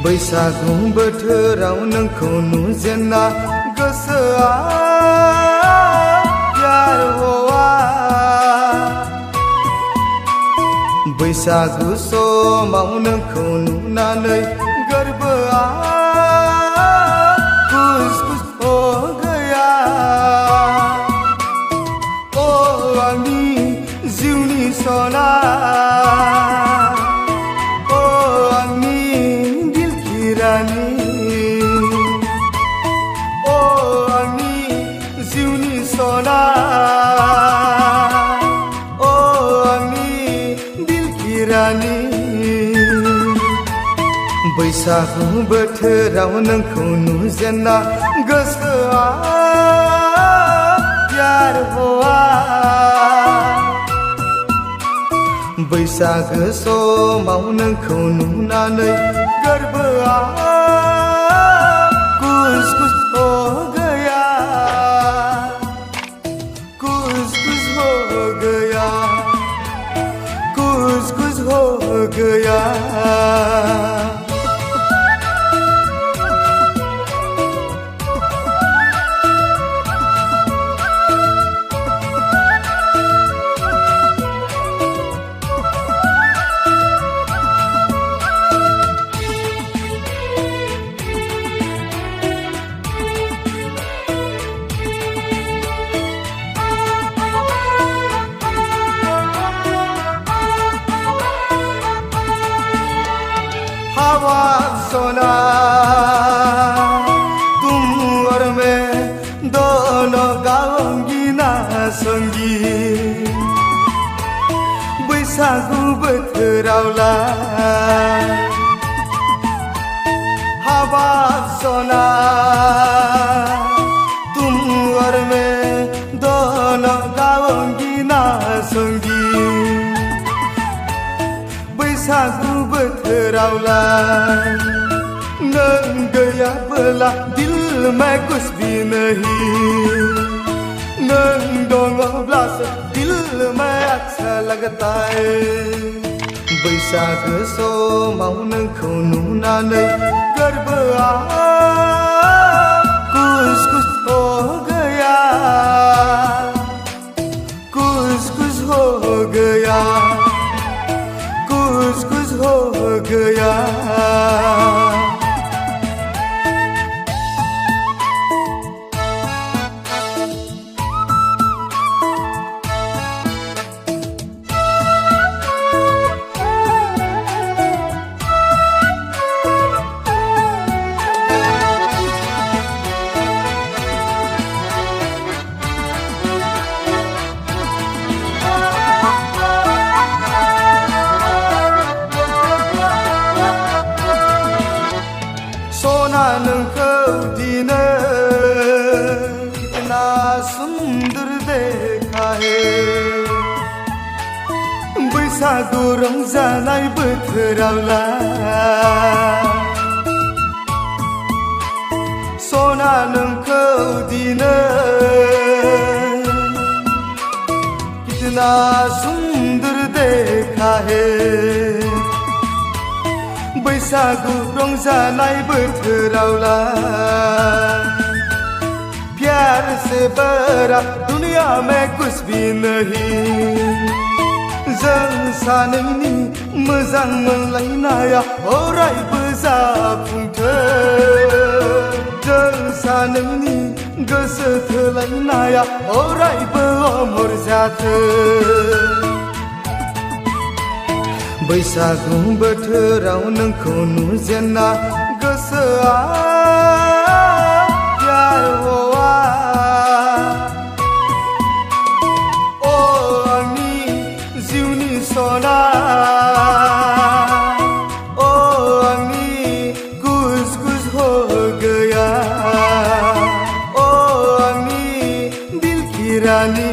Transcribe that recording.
बैसागु बोथोराव नोंखौ नुजेनना गोसोआ प्यार हवा बैसागु समाव नोंखौ नुनानै गोरबोआ खुस खुस हो गया ओ आंनि जिउनि सना ओ आंनि जिउनि सना ओ आंनि दिलखि रानी बैसागु बोथोराव नोंखौ नुजेनना गोसोआ प्यार हवा बैसागु समाव नोंखौ नुनानै गोरबोआ खुस खुस हो गया खुस खुस हो गया खुस खुस हो गया हवा सोना तुम और मैं दोनों गाऊंगी ना संगी बैसागु बोथोरावला हवा सोना तुम और मैं दोनों गाऊंगी ना संगी बैसागु बोथोरावला नों गैयाबोला दिल में कुछ भी नहीं नों दङब्लासो दिल में अच्छा लगता है बैसागु समाव नोंखौ नुनानै गोरबोआ खुस खुस हो गया खुस खुस हो गया खुस खुस हो गया सोना नोंखौ दिनै कितना सुंदर देखा है बैसागु रंजानाय बोथोरावला सोना नोंखौ दिनै कितना सुंदर देखा है बैसागु रंजानाय बोथोरावला प्यार से बड़ा दुनिया में कुछ भी नहीं जों सानैनि मोजां मोनलायनाया अरायबो जाफुंथों जों सानैनि गोसो थोलायनाया अरायबो अमर जाथों बैसागु बोथोराव नोंखौ नुजेनना गोसोआ प्यार हवा ओ आंनि जिउनि सना ओ आंनि खुस खुस हो गया ओ आंनि दिलखि रानी